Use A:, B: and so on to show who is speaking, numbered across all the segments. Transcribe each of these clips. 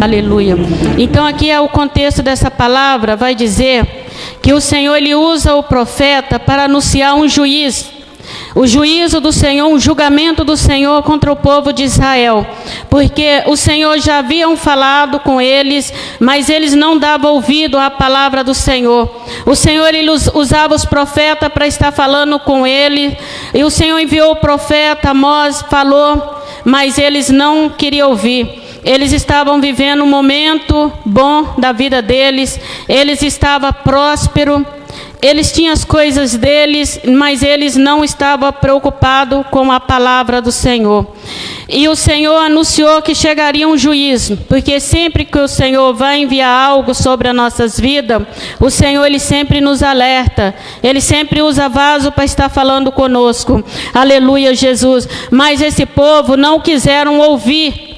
A: Aleluia. Então aqui é o contexto dessa palavra, vai dizer que o Senhor ele usa o profeta para anunciar um juízo. O juízo do Senhor, um julgamento do Senhor contra o povo de Israel. Porque o Senhor já haviam falado com eles, mas eles não davam ouvido à palavra do Senhor. O Senhor ele usava os profetas para estar falando com ele. E o Senhor enviou o profeta, Amós falou, mas eles não queriam ouvir. Eles estavam vivendo um momento bom da vida deles. Eles estavam prósperos. Eles tinham as coisas deles, mas eles não estavam preocupados com a palavra do Senhor. E o Senhor anunciou que chegaria um juízo, porque sempre que o Senhor vai enviar algo sobre as nossas vidas, o Senhor ele sempre nos alerta. Ele sempre usa vaso para estar falando conosco. Aleluia, Jesus. Mas esse povo não quiseram ouvir.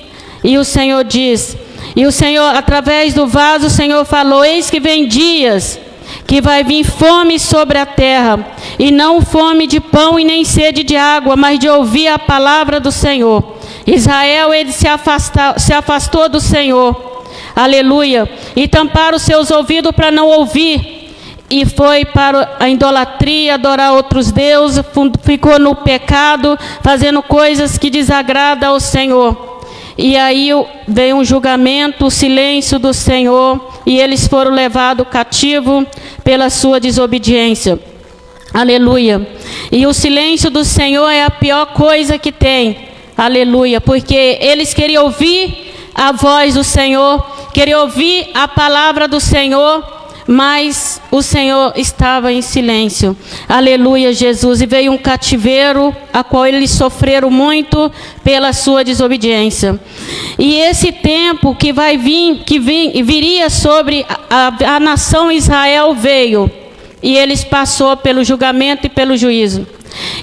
A: E o Senhor diz, e o Senhor, através do vaso, o Senhor falou: eis que vem dias que vai vir fome sobre a terra, e não fome de pão e nem sede de água, mas de ouvir a palavra do Senhor. Israel, ele se afastou do Senhor, aleluia, e tamparam os seus ouvidos para não ouvir, e foi para a idolatria, adorar outros deuses, ficou no pecado, fazendo coisas que desagradam ao Senhor. E aí veio um julgamento, o silêncio do Senhor, e eles foram levados cativo pela sua desobediência. Aleluia. E o silêncio do Senhor é a pior coisa que tem. Aleluia. Porque eles queriam ouvir a voz do Senhor, queriam ouvir a palavra do Senhor, mas o Senhor estava em silêncio. Aleluia, Jesus. E veio um cativeiro, a qual eles sofreram muito pela sua desobediência. E esse tempo que vai vir, viria sobre a nação Israel, veio. E eles passou pelo julgamento e pelo juízo.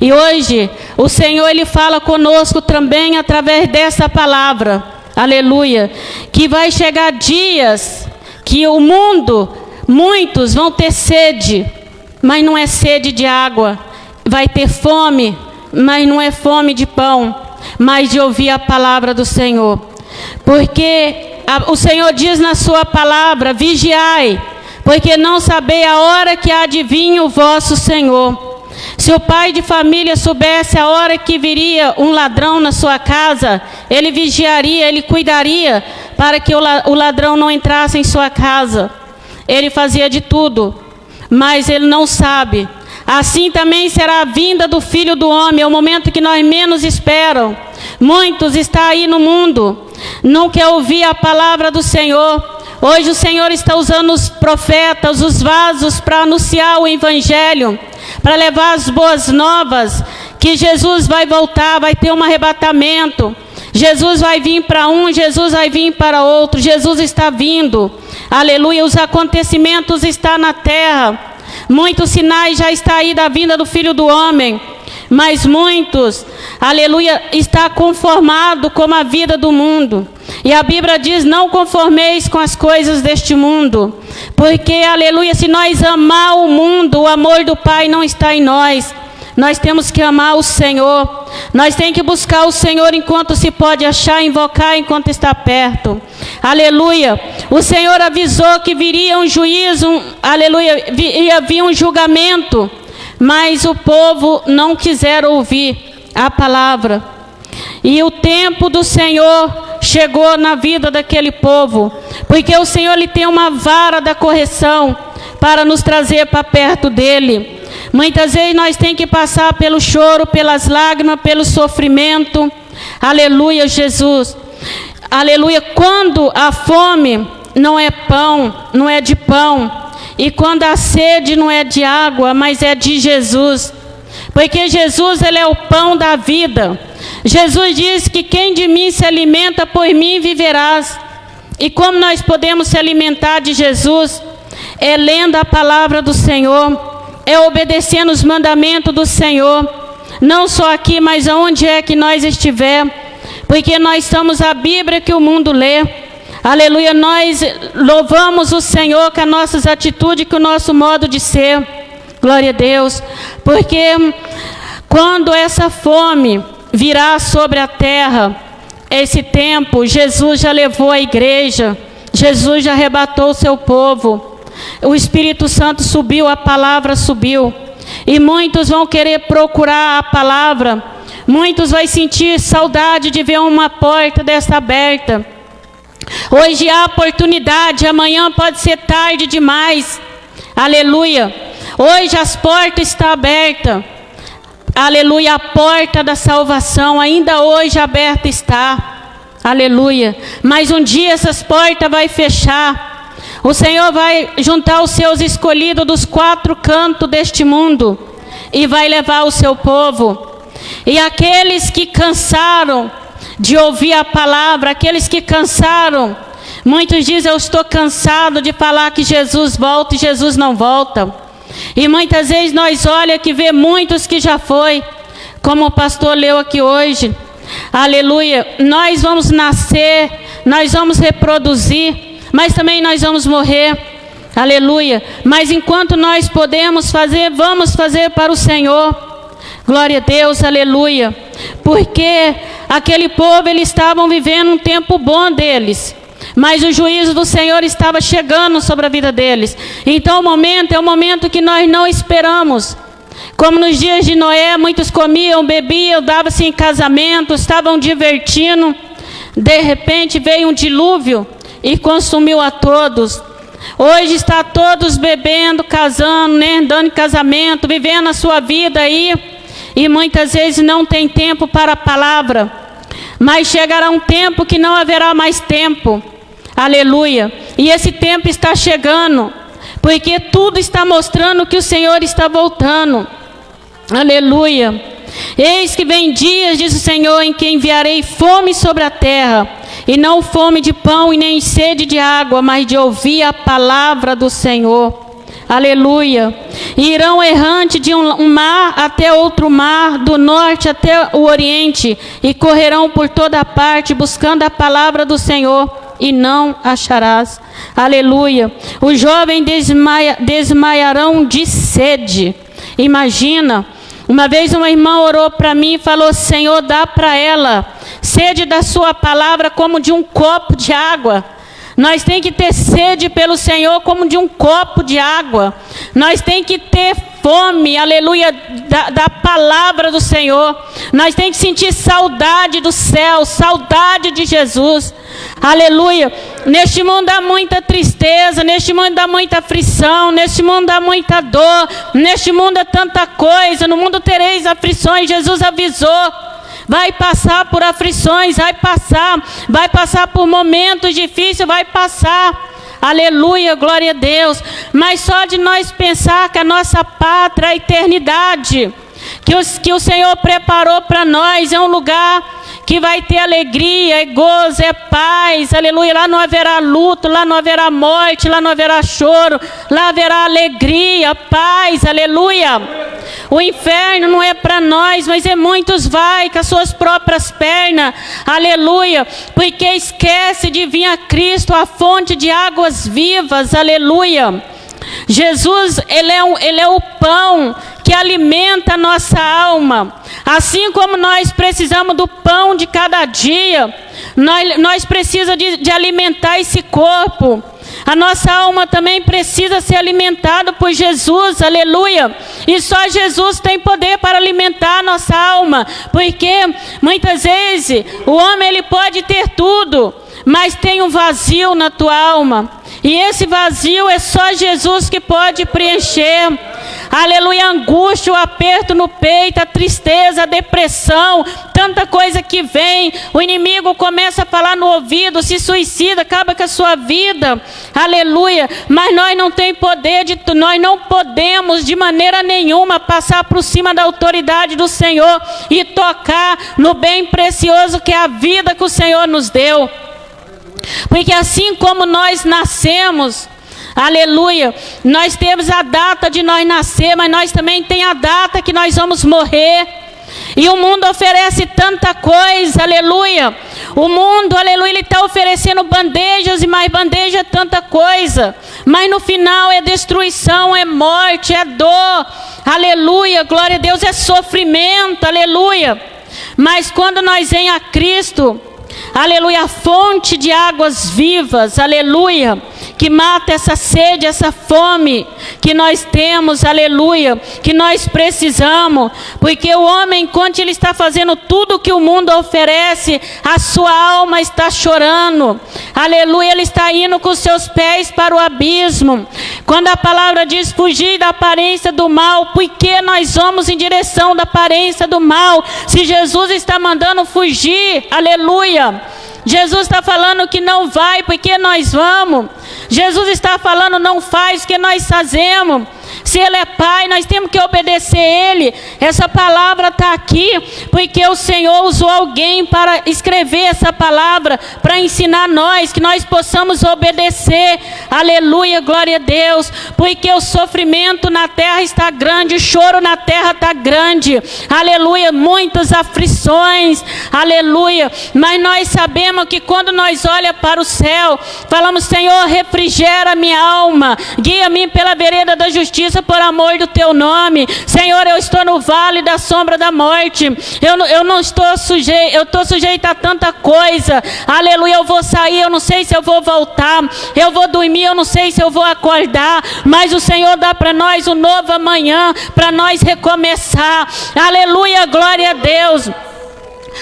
A: E hoje o Senhor ele fala conosco também através dessa palavra. Aleluia. Que vai chegar dias que o mundo, muitos vão ter sede, mas não é sede de água. Vai ter fome, mas não é fome de pão, mas de ouvir a palavra do Senhor. Porque o Senhor diz na sua palavra: vigiai, porque não sabei a hora que há de vir o vosso Senhor. Se o pai de família soubesse a hora que viria um ladrão na sua casa, ele vigiaria, ele cuidaria para que o ladrão não entrasse em sua casa. Ele fazia de tudo, mas ele não sabe. Assim também será a vinda do Filho do Homem, é o momento que nós menos esperam. Muitos estão aí no mundo, não quer ouvir a palavra do Senhor. Hoje o Senhor está usando os profetas, os vasos, para anunciar o Evangelho, para levar as boas novas, que Jesus vai voltar, vai ter um arrebatamento. Jesus vai vir para um, Jesus vai vir para outro. Jesus está vindo. Aleluia, os acontecimentos estão na terra. Muitos sinais já estão aí da vinda do Filho do Homem. Mas muitos, aleluia, está conformado com a vida do mundo. E a Bíblia diz: não conformeis com as coisas deste mundo. Porque, aleluia, se nós amar o mundo, o amor do Pai não está em nós. Nós temos que amar o Senhor. Nós temos que buscar o Senhor enquanto se pode achar, invocar enquanto está perto. Aleluia. O Senhor avisou que viria um juízo, aleluia, ia vir um julgamento. Mas o povo não quiseram ouvir a palavra. E o tempo do Senhor chegou na vida daquele povo. Porque o Senhor ele tem uma vara da correção para nos trazer para perto dele. Muitas vezes nós temos que passar pelo choro, pelas lágrimas, pelo sofrimento. Aleluia, Jesus. Aleluia. Quando a fome não é pão, não é de pão. E quando a sede não é de água, mas é de Jesus. Porque Jesus ele é o pão da vida. Jesus diz que quem de mim se alimenta, por mim viverás. E como nós podemos se alimentar de Jesus? É lendo a palavra do Senhor. É obedecendo os mandamentos do Senhor. Não só aqui, mas aonde é que nós estiver. Porque nós somos a Bíblia que o mundo lê. Aleluia, nós louvamos o Senhor com as nossas atitudes, com o nosso modo de ser. Glória a Deus. Porque quando essa fome virá sobre a terra, esse tempo, Jesus já levou a igreja, Jesus já arrebatou o seu povo, o Espírito Santo subiu, a palavra subiu, e muitos vão querer procurar a palavra, muitos vão sentir saudade de ver uma porta dessa aberta. Hoje há oportunidade, amanhã pode ser tarde demais, aleluia. Hoje as portas estão abertas, aleluia, a porta da salvação ainda hoje aberta está, aleluia. Mas um dia essas portas vão fechar, o Senhor vai juntar os seus escolhidos dos 4 cantos deste mundo, e vai levar o seu povo, e aqueles que cansaram de ouvir a palavra, aqueles que cansaram, muitos dizem, eu estou cansado de falar que Jesus volta e Jesus não volta. E muitas vezes nós olha que vê muitos que já foi, como o pastor leu aqui hoje, aleluia. Nós vamos nascer, nós vamos reproduzir, mas também nós vamos morrer, aleluia. Mas enquanto nós podemos fazer, vamos fazer para o Senhor, glória a Deus, aleluia. Porque aquele povo, eles estavam vivendo um tempo bom deles, mas o juízo do Senhor estava chegando sobre a vida deles. Então o momento é um momento que nós não esperamos. Como nos dias de Noé, muitos comiam, bebiam, davam-se em casamento, estavam divertindo. De repente veio um dilúvio e consumiu a todos. Hoje está todos bebendo, casando, né, dando em casamento, vivendo a sua vida aí, e muitas vezes não tem tempo para a palavra. Mas chegará um tempo que não haverá mais tempo, aleluia. E esse tempo está chegando, porque tudo está mostrando que o Senhor está voltando, aleluia. Eis que vem dias, diz o Senhor, em que enviarei fome sobre a terra, e não fome de pão e nem sede de água, mas de ouvir a palavra do Senhor, aleluia. E irão errante de um mar até outro mar, do norte até o oriente, e correrão por toda parte, buscando a palavra do Senhor, e não acharás, aleluia. Os jovens desmaiarão de sede. Imagina, uma vez uma irmã orou para mim e falou, Senhor, dá para ela sede da sua palavra como de um copo de água. Nós temos que ter sede pelo Senhor como de um copo de água. Nós temos que ter fome, aleluia, da palavra do Senhor. Nós temos que sentir saudade do céu, saudade de Jesus, aleluia. Neste mundo há muita tristeza, neste mundo há muita aflição, neste mundo há muita dor, neste mundo há tanta coisa. No mundo tereis aflições, Jesus avisou. Vai passar por aflições, vai passar por momentos difíceis, vai passar, aleluia, glória a Deus. Mas só de nós pensar que a nossa pátria, a eternidade, que o Senhor preparou para nós, é um lugar que vai ter alegria, é gozo, é paz, aleluia. Lá não haverá luto, lá não haverá morte, lá não haverá choro, lá haverá alegria, paz, aleluia. O inferno não é para nós, mas muitos vai com as suas próprias pernas, aleluia, porque esquece de vir a Cristo, a fonte de águas vivas, aleluia. Jesus, ele é o pão que alimenta a nossa alma. Assim como nós precisamos do pão de cada dia, nós precisamos de alimentar esse corpo. A nossa alma também precisa ser alimentada por Jesus, aleluia. E só Jesus tem poder para alimentar a nossa alma, porque muitas vezes o homem ele pode ter tudo, mas tem um vazio na tua alma. E esse vazio é só Jesus que pode preencher. Aleluia, a angústia, o aperto no peito, a tristeza, a depressão, tanta coisa que vem. O inimigo começa a falar no ouvido, se suicida, acaba com a sua vida. Aleluia, mas nós não temos poder, nós não podemos de maneira nenhuma passar por cima da autoridade do Senhor e tocar no bem precioso que é a vida que o Senhor nos deu. Porque assim como nós nascemos, aleluia, nós temos a data de nós nascer, mas nós também temos a data que nós vamos morrer. E o mundo oferece tanta coisa, aleluia. O mundo, aleluia, ele está oferecendo bandejas e mais bandeja, tanta coisa. Mas no final é destruição, é morte, é dor, aleluia, glória a Deus, é sofrimento, aleluia. Mas quando nós vem a Cristo, aleluia, a fonte de águas vivas, aleluia, que mata essa sede, essa fome que nós temos, aleluia, que nós precisamos, porque o homem, enquanto ele está fazendo tudo que o mundo oferece, a sua alma está chorando, aleluia, ele está indo com seus pés para o abismo. Quando a palavra diz fugir da aparência do mal, por que nós vamos em direção da aparência do mal, se Jesus está mandando fugir, aleluia? Jesus está falando que não vai, porque nós vamos. Jesus está falando não faz, porque nós fazemos. Se Ele é Pai, nós temos que obedecer Ele. Essa palavra está aqui, porque o Senhor usou alguém para escrever essa palavra, para ensinar nós, que nós possamos obedecer. Aleluia, glória a Deus. Porque o sofrimento na terra está grande, o choro na terra está grande. Aleluia, muitas aflições. Aleluia. Mas nós sabemos que quando nós olhamos para o céu, falamos, Senhor, refrigera minha alma, guia-me pela vereda da justiça, por amor do teu nome. Senhor, eu estou no vale da sombra da morte, eu não estou sujeito, eu estou sujeito a tanta coisa, aleluia, eu vou sair, eu não sei se eu vou voltar, eu vou dormir, eu não sei se eu vou acordar, mas o Senhor dá para nós um novo amanhã, para nós recomeçar, aleluia, glória a Deus.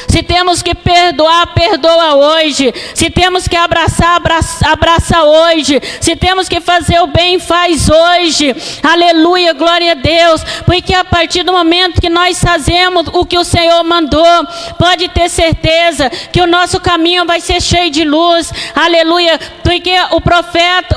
A: Se temos que perdoar, perdoa hoje. Se temos que abraçar, abraça hoje. Se temos que fazer o bem, faz hoje. Aleluia, glória a Deus. Porque a partir do momento que nós fazemos o que o Senhor mandou, pode ter certeza que o nosso caminho vai ser cheio de luz. Aleluia. Porque o profeta,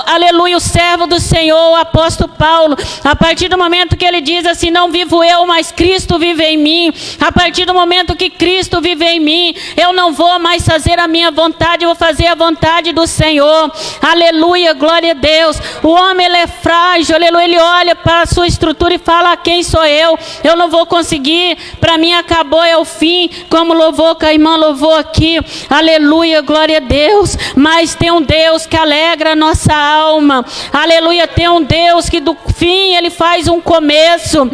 A: aleluia, o servo do Senhor, o apóstolo Paulo, a partir do momento que ele diz assim, não vivo eu, mas Cristo vive em mim. A partir do momento que Cristo vive em mim, eu não vou mais fazer a minha vontade, eu vou fazer a vontade do Senhor. Aleluia, glória a Deus. O homem, ele é frágil, aleluia, ele olha para a sua estrutura e fala, quem sou eu? Eu não vou conseguir, para mim acabou, é o fim, como louvou que a irmã louvou aqui. Aleluia, glória a Deus. Mas tem um Deus que alegra a nossa alma. Aleluia, tem um Deus que do fim ele faz um começo.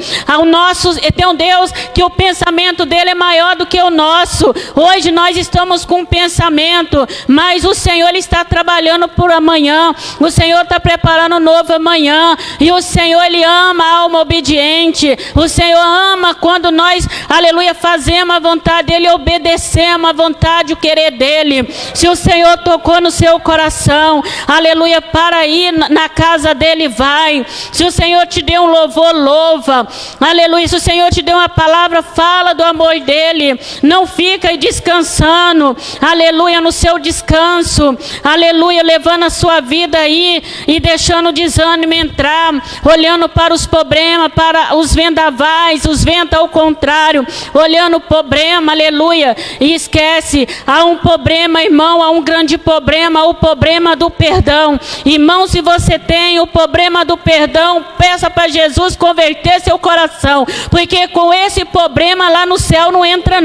A: Tem um Deus que o pensamento dele é maior do que o nosso. Hoje nós estamos com um pensamento, mas o Senhor ele está trabalhando por amanhã. O Senhor está preparando um novo amanhã. E o Senhor ele ama a alma obediente. O Senhor ama quando nós, aleluia, fazemos a vontade dele, obedecemos a vontade, o querer dele. Se o Senhor tocou no seu coração, aleluia, para ir na casa dele, vai. Se o Senhor te deu um louvor, louva. Aleluia. Se o Senhor te deu uma palavra, fala do amor dele. Não fica aí descansando, aleluia, no seu descanso, aleluia, levando a sua vida aí e deixando o desânimo entrar, olhando para os problemas, para os vendavais, os ventos ao contrário, olhando o problema, aleluia, e esquece, há um problema, irmão, há um grande problema, o problema do perdão. Irmão, se você tem o problema do perdão, peça para Jesus converter seu coração, porque com esse problema lá no céu não entra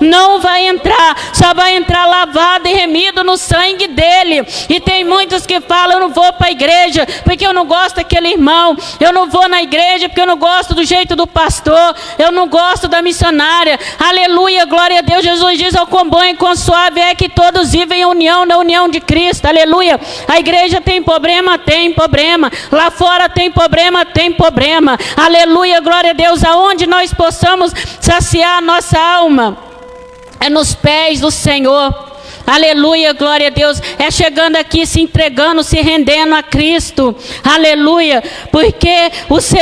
A: não vai entrar, só vai entrar lavado e remido no sangue dele. E tem muitos que falam, eu não vou para a igreja porque eu não gosto daquele irmão, eu não vou na igreja porque eu não gosto do jeito do pastor, eu não gosto da missionária. Aleluia, glória a Deus. Jesus diz, ao quão bom e quão suave é que todos vivem em união, na união de Cristo. Aleluia. A igreja tem problema, lá fora tem problema. Aleluia, glória a Deus. Aonde nós possamos saciar a nossa alma é nos pés do Senhor. Aleluia, glória a Deus. É chegando aqui, se entregando, se rendendo a Cristo. Aleluia. Porque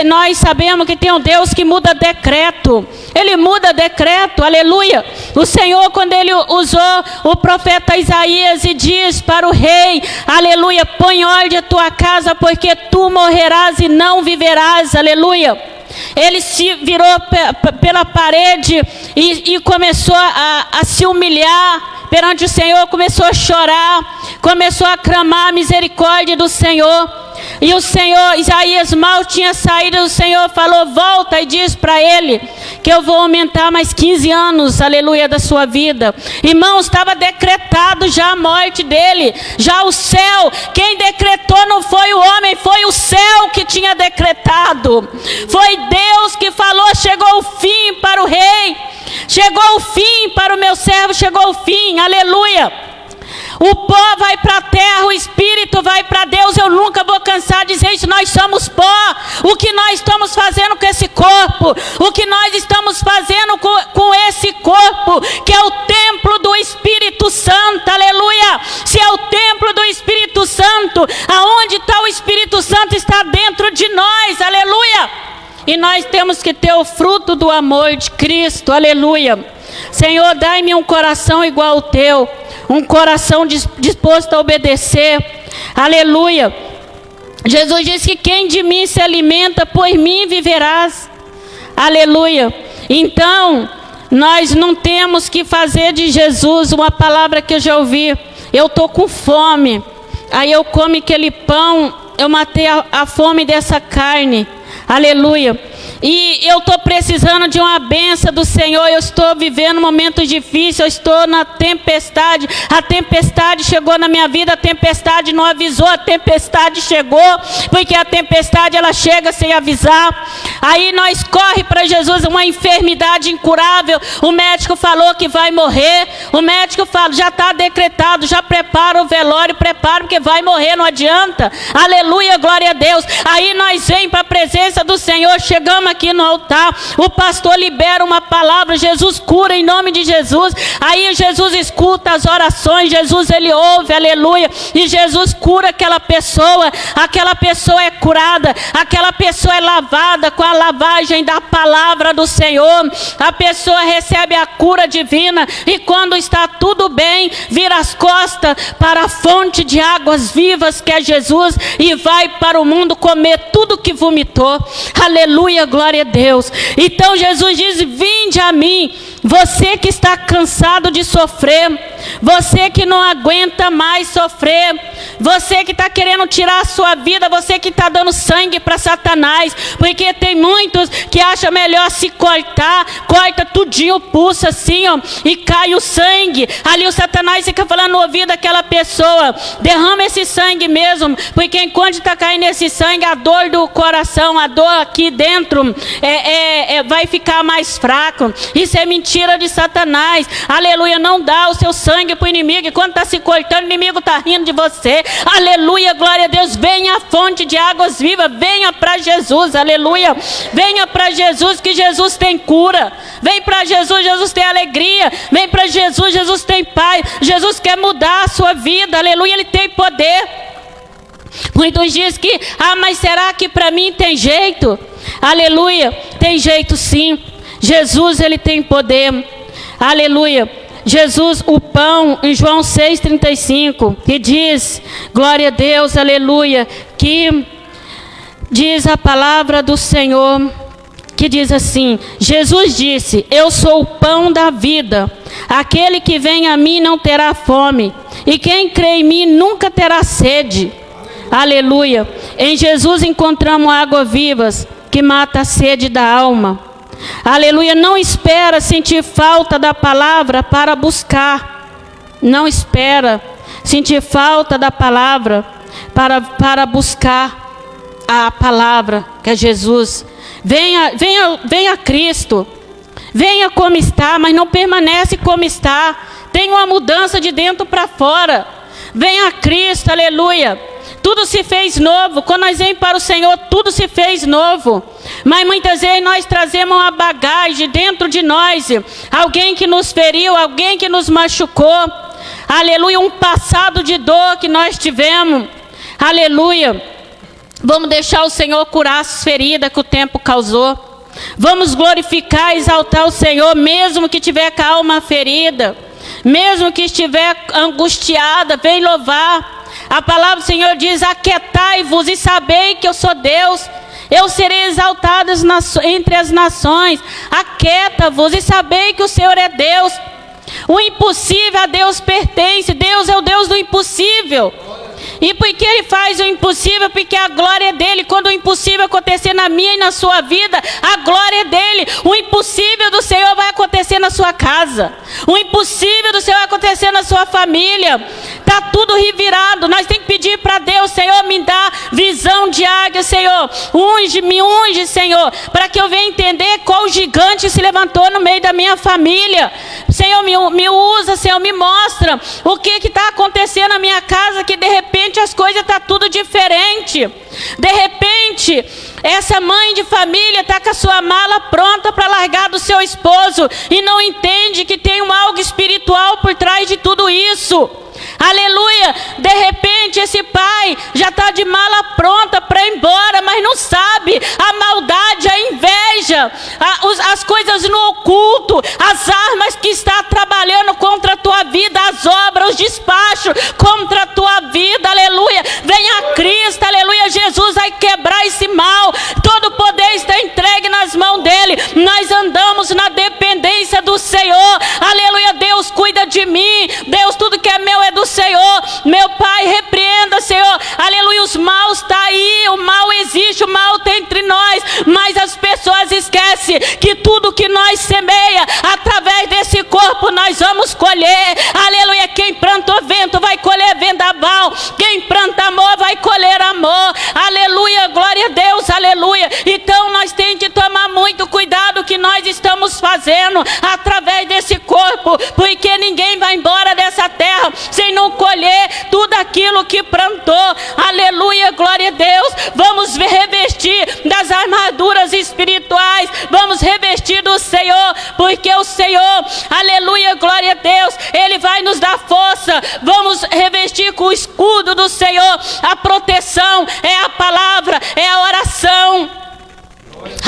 A: nós sabemos que tem um Deus que muda decreto. Ele muda decreto, aleluia. O Senhor, quando ele usou o profeta Isaías e diz para o rei, aleluia, põe ordem a tua casa, porque tu morrerás e não viverás, aleluia. Ele se virou pela parede e começou a se humilhar perante o Senhor, começou a chorar, começou a clamar a misericórdia do Senhor. E o Senhor, Isaías mal tinha saído, o Senhor falou, volta e diz para ele que eu vou aumentar mais 15 anos, aleluia, da sua vida. Irmãos, estava decretado já a morte dele, já o céu, quem decretou não foi o homem, foi o céu que tinha decretado. Foi Deus que falou, chegou o fim para o rei, chegou o fim para o meu servo, chegou o fim, aleluia. O pó vai para a terra, o espírito vai para Deus. Eu nunca vou cansar de dizer isso, nós somos pó. O que nós estamos fazendo com esse corpo, o que nós estamos fazendo com esse corpo, que é o templo do Espírito Santo, aleluia. Se é o templo do Espírito Santo, aonde está o Espírito Santo? Está dentro de nós, aleluia. E nós temos que ter o fruto do amor de Cristo, aleluia. Senhor, dai-me um coração igual ao teu, um coração disposto a obedecer, aleluia. Jesus disse que quem de mim se alimenta, por mim viverás, aleluia. Então, nós não temos que fazer de Jesus uma palavra que eu já ouvi, eu estou com fome, aí eu como aquele pão, eu matei a fome dessa carne, aleluia. E eu estou precisando de uma bênção do Senhor, eu estou vivendo momentos difíceis, eu estou na tempestade, a tempestade chegou na minha vida, a tempestade não avisou, a tempestade chegou, porque a tempestade ela chega sem avisar. Aí nós corre para Jesus, uma enfermidade incurável, o médico falou que vai morrer, o médico fala, já está decretado, já prepara o velório, prepara porque vai morrer, não adianta, aleluia, glória a Deus. Aí nós vem para a presença do Senhor, chegamos aqui no altar, o pastor libera uma palavra, Jesus cura em nome de Jesus, aí Jesus escuta as orações, Jesus ele ouve, aleluia, e Jesus cura aquela pessoa é curada, aquela pessoa é lavada com a lavagem da palavra do Senhor, a pessoa recebe a cura divina, e quando está tudo bem, vira as costas para a fonte de águas vivas que é Jesus, e vai para o mundo comer tudo que vomitou, aleluia, glória a Deus. Então Jesus diz, vinde a mim, você que está cansado de sofrer, você que não aguenta mais sofrer, você que está querendo tirar a sua vida, você que está dando sangue para Satanás, porque tem muitos que acham melhor se cortar, corta tudinho, pulsa assim, ó, e cai o sangue, ali o Satanás fica falando no ouvido daquela pessoa, derrama esse sangue mesmo, porque enquanto está caindo esse sangue, a dor do coração, a dor aqui dentro, vai ficar mais fraco. Isso é mentira de Satanás, aleluia. Não dá o seu sangue para o inimigo, e quando está se cortando, o inimigo está rindo de você, aleluia, glória a Deus. Venha a fonte de águas vivas, venha para Jesus, aleluia, venha para Jesus, que Jesus tem cura, vem para Jesus, Jesus tem alegria, vem para Jesus, Jesus tem paz, Jesus quer mudar a sua vida, aleluia, ele tem poder. Muitos dizem que, mas será que para mim tem jeito? Aleluia, tem jeito sim. Jesus ele tem poder, aleluia. Jesus, o pão, em João 6,35, que diz, glória a Deus, aleluia, que diz a palavra do Senhor, que diz assim, Jesus disse, eu sou o pão da vida, aquele que vem a mim não terá fome, e quem crê em mim nunca terá sede, aleluia. Em Jesus encontramos águas vivas, que mata a sede da alma, aleluia. Não espera sentir falta da palavra para buscar, não espera sentir falta da palavra para buscar a palavra que é Jesus. Venha a Cristo, venha como está, mas não permanece como está, tem uma mudança de dentro para fora. Venha a Cristo, aleluia. Tudo se fez novo, quando nós vemos para o Senhor, tudo se fez novo. Mas muitas vezes nós trazemos uma bagagem dentro de nós, alguém que nos feriu, alguém que nos machucou, aleluia, um passado de dor que nós tivemos, aleluia. Vamos deixar o Senhor curar as feridas que o tempo causou. Vamos glorificar, exaltar o Senhor, mesmo que tiver com a alma ferida, mesmo que estiver angustiada, vem louvar. A palavra do Senhor diz, aquietai-vos e sabei que eu sou Deus, eu serei exaltado entre as nações. Aquieta-vos e sabei que o Senhor é Deus. O impossível a Deus pertence, Deus é o Deus do impossível. E por que Ele faz o impossível? Porque a glória é dEle. Quando o impossível acontecer na minha e na sua vida, a glória é dEle. O impossível do Senhor vai acontecer na sua casa. O impossível do Senhor vai acontecer na sua família. Está tudo revirado. Nós temos que pedir para Deus: Senhor, me dá visão de águia, Senhor. Me unge, Senhor, para que eu venha entender qual gigante se levantou no meio da minha família. Senhor, me usa, Senhor, me mostra o que está acontecendo na minha casa, que de repente as coisas estão tudo diferente. De repente, essa mãe de família está com a sua mala pronta para largar do seu esposo e não entende que tem algo espiritual por trás de tudo isso. Aleluia. De repente esse pai já está de mala pronta para ir embora, mas não sabe a maldade, a inveja, as coisas no oculto, as armas que está trabalhando contra a tua vida, as obras, os despachos contra a tua vida. Aleluia. Venha Cristo, aleluia. Jesus vai quebrar esse mal. Todo o poder está entregue nas mãos dele. Nós andamos na dependência do Senhor. Aleluia. Deus cuida de mim. Deus, tudo que é meu é do Senhor. Meu Pai, repreenda, Senhor. Aleluia. Os maus estão aí. O mal existe, o mal está entre nós. Mas as pessoas esquecem que tudo que nós semeia, através desse corpo nós vamos colher. Aleluia. Quem plantou vento vai colher vendaval. Quem planta amor vai colher amor. Aleluia. Glória a Deus. Aleluia. Então nós temos que tomar muito cuidado o que nós estamos fazendo através desse corpo, porque ninguém vai embora dessa terra sem não colher tudo aquilo que plantou. Aleluia. Glória a Deus. Vamos revestir das armaduras espirituais. Vamos revestir do Senhor, porque o Senhor, aleluia, glória a Deus, Ele vai nos dar força. Vamos revestir com o escudo do Senhor. A proteção é a palavra, é a oração.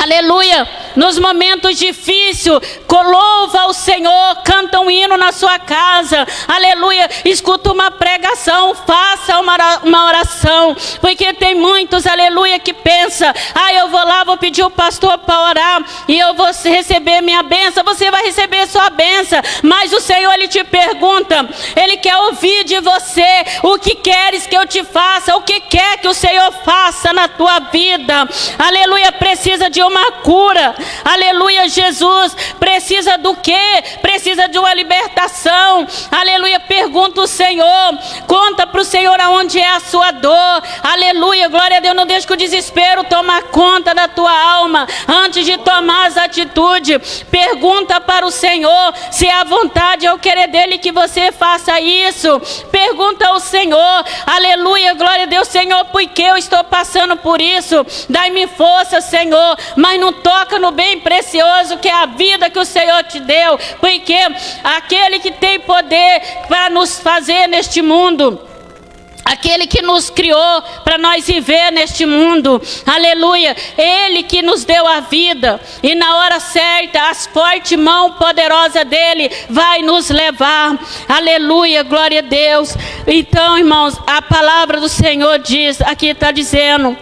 A: Aleluia. Nos momentos difíceis, louva o Senhor, canta um hino na sua casa. Aleluia. Escuta uma pregação, faça uma oração, porque tem muitos, aleluia, que pensa: eu vou lá, vou pedir o pastor para orar e eu vou receber minha bênção. Você vai receber sua bênção, mas o Senhor, Ele te pergunta, Ele quer ouvir de você: o que queres que eu te faça? O que quer que o Senhor faça na tua vida? Aleluia. Precisa de uma cura. Aleluia. Jesus precisa do quê? Precisa de uma libertação. Aleluia. Pergunta o Senhor, conta para o Senhor aonde é a sua dor. Aleluia. Glória a Deus. Não deixe que o desespero tome conta da tua alma. Antes de tomar as atitudes, pergunta para o Senhor se é a vontade ou o querer dele que você faça isso. Pergunta ao Senhor. Aleluia. Glória a Deus. Senhor, por que eu estou passando por isso? Dai-me força, Senhor, mas não toca no bem precioso que é a vida que o Senhor te deu, porque aquele que tem poder para nos fazer neste mundo, aquele que nos criou para nós viver neste mundo, aleluia, Ele que nos deu a vida, e na hora certa, as fortes mãos poderosas dEle vai nos levar, aleluia, glória a Deus. Então, irmãos, a palavra do Senhor diz, aqui está dizendo,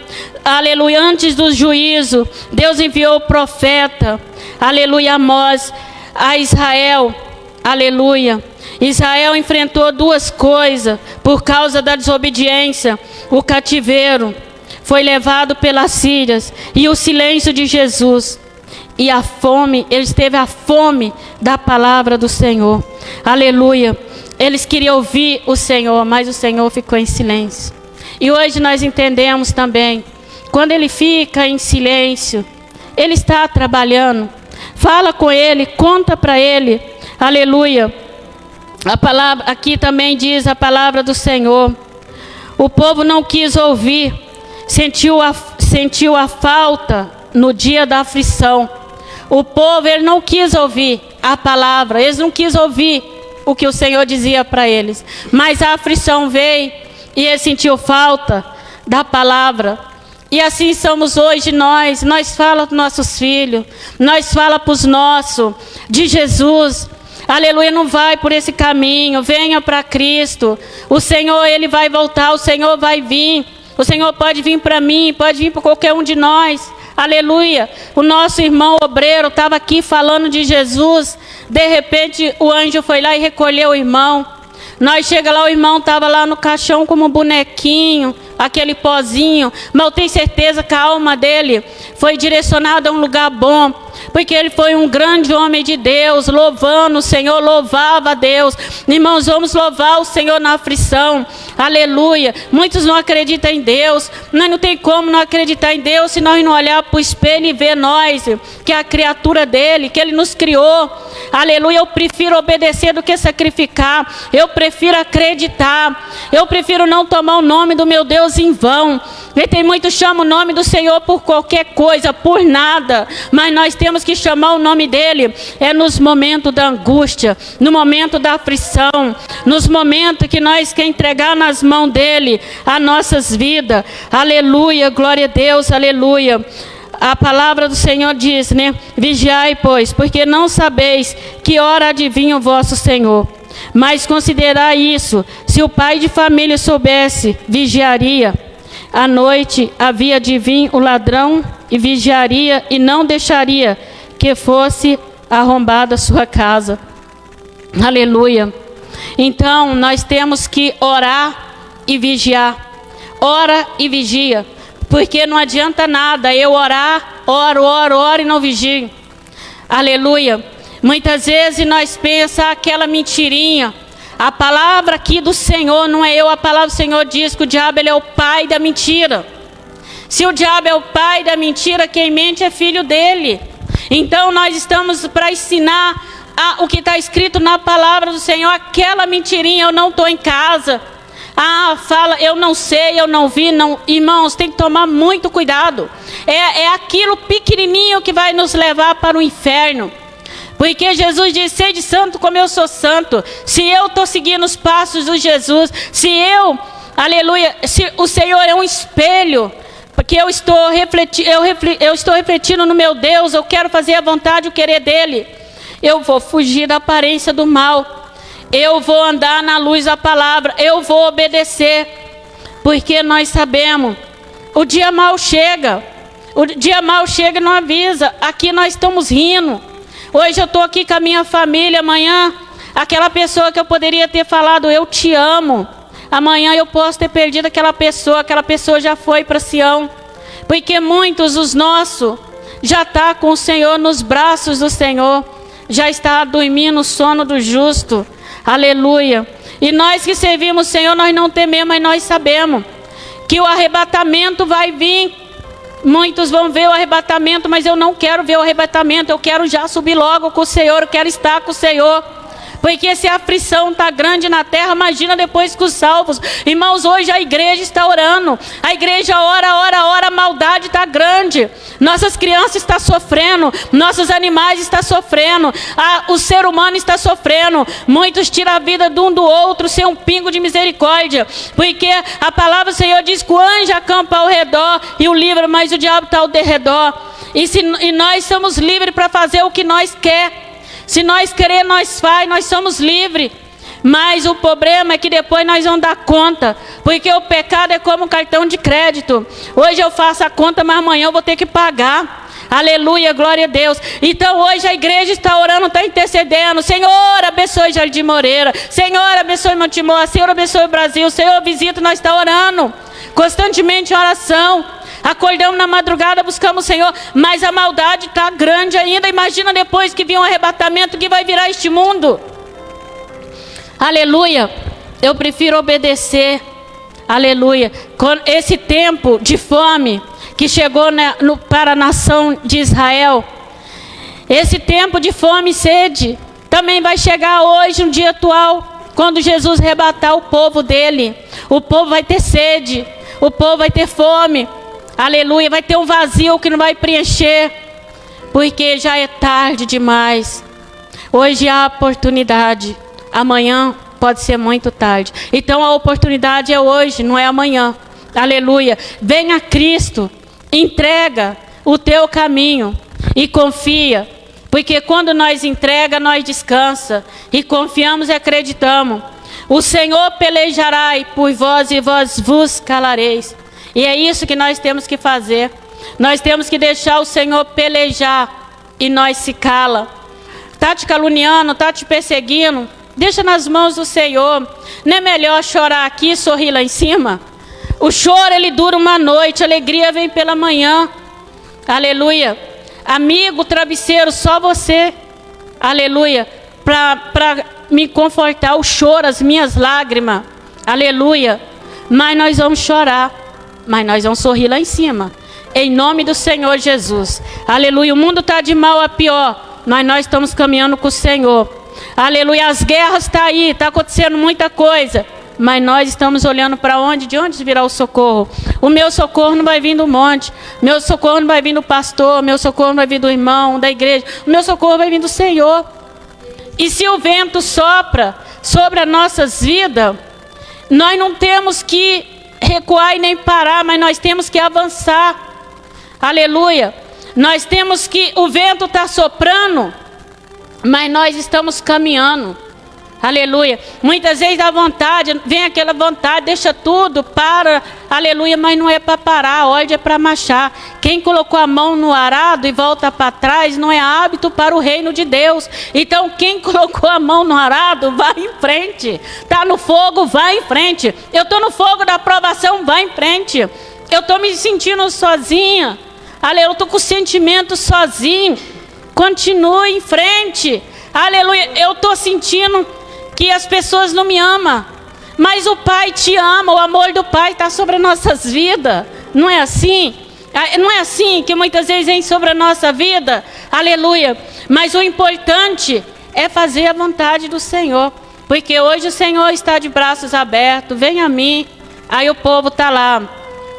A: aleluia, antes do juízo, Deus enviou o profeta, aleluia, Amós, a Israel, aleluia. Israel enfrentou duas coisas por causa da desobediência: o cativeiro, foi levado pelas sírias, e o silêncio de Jesus, e a fome. Eles teve a fome da palavra do Senhor, aleluia. Eles queriam ouvir o Senhor, mas o Senhor ficou em silêncio. E hoje nós entendemos também, quando Ele fica em silêncio, Ele está trabalhando. Fala com Ele, conta para Ele, aleluia. A palavra aqui também diz a palavra do Senhor: o povo não quis ouvir, sentiu a falta no dia da aflição. O povo, ele não quis ouvir a palavra, eles não quis ouvir o que o Senhor dizia para eles, mas a aflição veio e ele sentiu falta da palavra. E assim somos hoje nós fala para os nossos filhos, nós fala para os nossos de Jesus. Aleluia, não vai por esse caminho, venha para Cristo. O Senhor, Ele vai voltar, o Senhor vai vir. O Senhor pode vir para mim, pode vir para qualquer um de nós. Aleluia. O nosso irmão obreiro estava aqui falando de Jesus. De repente o anjo foi lá e recolheu o irmão. Nós chega lá, o irmão estava lá no caixão como um bonequinho, aquele pozinho, mas eu tenho certeza que a alma dele foi direcionada a um lugar bom, porque ele foi um grande homem de Deus, louvando o Senhor, louvava a Deus. Irmãos, vamos louvar o Senhor na aflição, aleluia. Muitos não acreditam em Deus, nós não tem como não acreditar em Deus se nós não olhar para o espelho e ver nós, que é a criatura dele, que ele nos criou, aleluia. Eu prefiro obedecer do que sacrificar, eu prefiro acreditar, eu prefiro não tomar o nome do meu Deus em vão. E tem muitos que chamam o nome do Senhor por qualquer coisa, por nada, mas nós temos que chamar o nome dele, é nos momentos da angústia, no momento da aflição, nos momentos que nós queremos entregar nas mãos dele as nossas vidas, aleluia, glória a Deus, aleluia. A palavra do Senhor diz, né? Vigiai, pois, porque não sabeis que hora adivinha o vosso Senhor. Mas considerai isso, se o pai de família soubesse, vigiaria. À noite havia de vir o ladrão e vigiaria e não deixaria que fosse arrombada a sua casa. Aleluia. Então nós temos que orar e vigiar. Ora e vigia. Porque não adianta nada eu orar, oro e não vigio. Aleluia. Muitas vezes nós pensamos aquela mentirinha. A palavra aqui do Senhor não é eu, a palavra do Senhor diz que o diabo ele é o pai da mentira. Se o diabo é o pai da mentira, quem mente é filho dele. Então nós estamos para ensinar o que está escrito na palavra do Senhor. Aquela mentirinha, eu não estou em casa. Fala, eu não sei, eu não vi, não. Irmãos, tem que tomar muito cuidado. É aquilo pequenininho que vai nos levar para o inferno. Porque Jesus disse, sede santo como eu sou santo. Se eu estou seguindo os passos de Jesus, aleluia, se o Senhor é um espelho, porque eu estou refletindo no meu Deus, eu quero fazer a vontade e o querer dele, eu vou fugir da aparência do mal, eu vou andar na luz da palavra, eu vou obedecer, porque nós sabemos, o dia mal chega e não avisa. Aqui nós estamos rindo. Hoje eu estou aqui com a minha família, amanhã, aquela pessoa que eu poderia ter falado, eu te amo. Amanhã eu posso ter perdido aquela pessoa já foi para Sião. Porque muitos, os nossos, já está com o Senhor nos braços do Senhor. Já está dormindo o sono do justo. Aleluia. E nós que servimos o Senhor, nós não tememos, mas nós sabemos que o arrebatamento vai vir. Muitos vão ver o arrebatamento, mas eu não quero ver o arrebatamento. Eu quero já subir logo com o Senhor, eu quero estar com o Senhor. Porque se a aflição está grande na terra, imagina depois com os salvos. Irmãos, hoje a igreja está orando. A igreja ora, a maldade está grande. Nossas crianças estão sofrendo. Nossos animais estão sofrendo. O ser humano está sofrendo. Muitos tiram a vida de um do outro sem um pingo de misericórdia. Porque a palavra do Senhor diz que o anjo acampa ao redor e o livra, mas o diabo está ao derredor. E nós somos livres para fazer o que nós queremos. Se nós querer, nós faz, nós somos livres. Mas o problema é que depois nós vamos dar conta. Porque o pecado é como um cartão de crédito. Hoje eu faço a conta, mas amanhã eu vou ter que pagar. Aleluia, glória a Deus. Então hoje a igreja está orando, está intercedendo. Senhor, abençoe Jardim Moreira. Senhor, abençoe Montemor. Senhor, abençoe o Brasil. Senhor, visita, nós estamos orando. Constantemente em oração. Acordamos na madrugada, buscamos o Senhor, mas a maldade está grande ainda. Imagina depois que vir um arrebatamento que vai virar este mundo. Aleluia. Eu prefiro obedecer. Aleluia. Com esse tempo de fome que chegou para a nação de Israel, esse tempo de fome e sede também vai chegar hoje, no dia atual, quando Jesus arrebatar o povo dele. O povo vai ter sede, o povo vai ter fome. Aleluia, vai ter um vazio que não vai preencher, porque já é tarde demais. Hoje há oportunidade, amanhã pode ser muito tarde. Então a oportunidade é hoje, não é amanhã. Aleluia, venha a Cristo, entrega o teu caminho e confia. Porque quando nós entrega, nós descansa e confiamos e acreditamos. O Senhor pelejará por vós e vós vos calareis. E é isso que nós temos que fazer. Nós temos que deixar o Senhor pelejar e nós se cala. Está te caluniando, está te perseguindo, Deixa nas mãos do Senhor. Não é melhor chorar aqui e sorrir lá em cima? O choro, ele dura uma noite, a alegria vem pela manhã. Aleluia. Amigo, travesseiro, só você. Aleluia. Para me confortar o choro, as minhas lágrimas. Aleluia. Mas nós vamos chorar. Mas nós vamos sorrir lá em cima. Em nome do Senhor Jesus. Aleluia. O mundo está de mal a pior. Mas nós estamos caminhando com o Senhor. Aleluia. As guerras estão aí. Está acontecendo muita coisa. Mas nós estamos olhando para onde? De onde virá o socorro? O meu socorro não vai vir do monte. Meu socorro não vai vir do pastor. Meu socorro não vai vir do irmão, da igreja. O meu socorro vai vir do Senhor. E se o vento sopra sobre as nossas vidas, nós não temos que recuar e nem parar, mas nós temos que avançar. Aleluia. Nós temos que, o vento está soprando, mas nós estamos caminhando. Aleluia. Muitas vezes dá vontade, vem aquela vontade, deixa tudo, para. Aleluia, mas não é para parar, a ordem é para marchar. Quem colocou a mão no arado e volta para trás não é hábito para o reino de Deus. Então quem colocou a mão no arado, vai em frente. Está no fogo, vai em frente. Eu estou no fogo da aprovação, vai em frente. Eu estou me sentindo sozinha. Aleluia, eu estou com o sentimento sozinho. Continue em frente. Aleluia, eu estou sentindo que as pessoas não me amam, mas o Pai te ama, o amor do Pai está sobre as nossas vidas. Não é assim? Não é assim que muitas vezes vem sobre a nossa vida? Aleluia. Mas o importante é fazer a vontade do Senhor, porque hoje o Senhor está de braços abertos. Vem a mim. Aí o povo está lá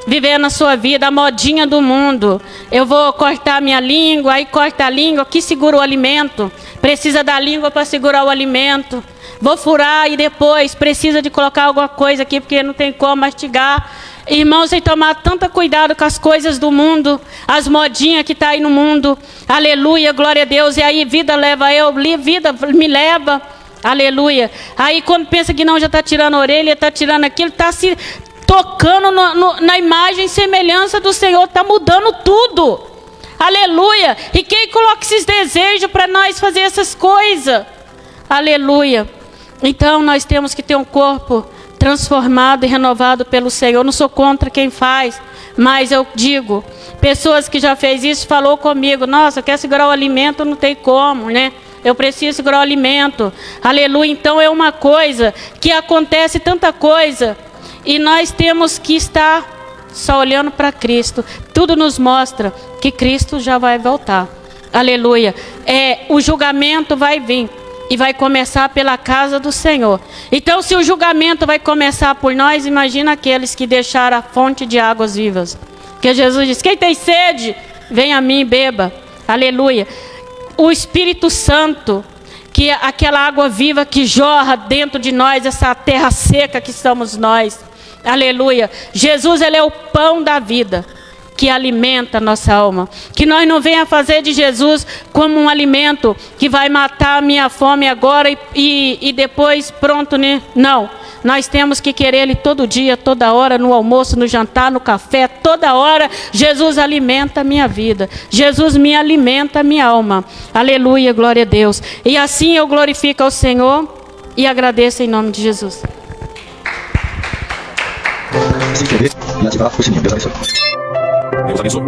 A: vivendo a sua vida, a modinha do mundo. Eu vou cortar minha língua, aí corta a língua, que segura o alimento. Precisa da língua para segurar o alimento. Vou furar e depois precisa de colocar alguma coisa aqui, porque não tem como mastigar. Irmãos, tem que tomar tanto cuidado com as coisas do mundo, as modinhas que está aí no mundo. Aleluia, glória a Deus. E aí vida leva eu, vida me leva. Aleluia. Aí quando pensa que não, já está tirando a orelha, está tirando aquilo, está se tocando na imagem e semelhança do Senhor, está mudando tudo. Aleluia. E quem coloca esses desejos para nós fazer essas coisas? Aleluia. Então nós temos que ter um corpo transformado e renovado pelo Senhor. Eu não sou contra quem faz, mas eu digo, pessoas que já fez isso, falou comigo, nossa, quer segurar o alimento, não tem como, né? Eu preciso segurar o alimento. Aleluia. Então é uma coisa que acontece tanta coisa, e nós temos que estar só olhando para Cristo. Tudo nos mostra que Cristo já vai voltar. Aleluia. O julgamento vai vir. E vai começar pela casa do Senhor. Então, se o julgamento vai começar por nós, imagina aqueles que deixaram a fonte de águas vivas. Que Jesus diz, quem tem sede, vem a mim e beba. Aleluia. O Espírito Santo, que é aquela água viva que jorra dentro de nós, essa terra seca que somos nós. Aleluia. Jesus, ele é o pão da vida, que alimenta a nossa alma. Que nós não venha fazer de Jesus como um alimento que vai matar a minha fome agora e depois pronto, né? Não. Nós temos que querer Ele todo dia, toda hora, no almoço, no jantar, no café, toda hora. Jesus alimenta a minha vida. Jesus me alimenta a minha alma. Aleluia, glória a Deus. E assim eu glorifico ao Senhor e agradeço em nome de Jesus.
B: Se inscrever e ativar o sininho. Deus abençoe. Deus abençoe.